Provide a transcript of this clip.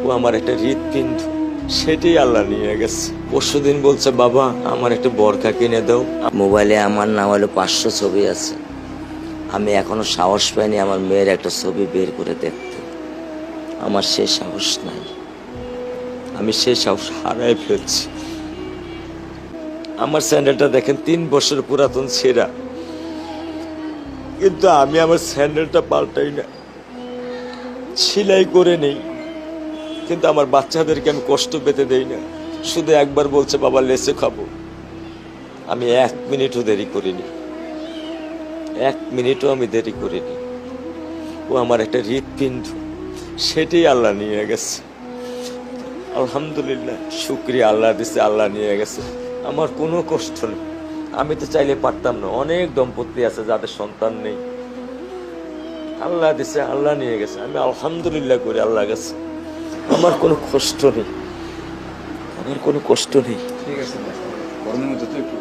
ও আমার একটা হৃৎপিণ্ড, সেটাই আল্লাহ নিয়ে গেছে। পরশুদিন বলছে, বাবা আমার একটা বরখা কিনে দাও। মোবাইলে আমার নাম হলো 500 ছবি আছে। আমি এখনো সাহস পাইনি আমার মেয়ের একটা ছবি বের করে দেখতে। আমার সে সাহস নাই, আমি সেই সাহস হারাই ফেলছি। আমার স্যান্ডেলটা দেখেন 3 বছর পুরাতন ছেঁড়া, কিন্তু আমি আমার স্যান্ডেলটা পাল্টাই না, সেলাই করে নেই। কিন্তু আমার বাচ্চাদেরকে আমি কষ্ট পেতে দেই না। শুধু একবার বলছে, বাবা লেসে খাবো। আমি 1 মিনিটও দেরি করিনি, 1 মিনিটও আমি দেরি করিনি। ও আমার একটা হৃৎপিণ্ড, সেটাই আল্লাহ নিয়ে গেছে। আলহামদুলিল্লাহ, শুকরিয়া, আল্লাহ দিছে, আল্লাহ নিয়ে গেছে। আমার কোনো কষ্ট নেই। আমি তো চাইলে পারতাম না। অনেক দম্পতি আছে যাদের সন্তান নেই, আল্লাহ দিছে, আল্লাহ নিয়ে গেছে। আমি আলহামদুলিল্লাহ করি আল্লাহ গেছে। আমার কোনো কষ্ট নেই, আমার কোনো কষ্ট নেই। ঠিক আছে, গরমের মধ্যে তো একটু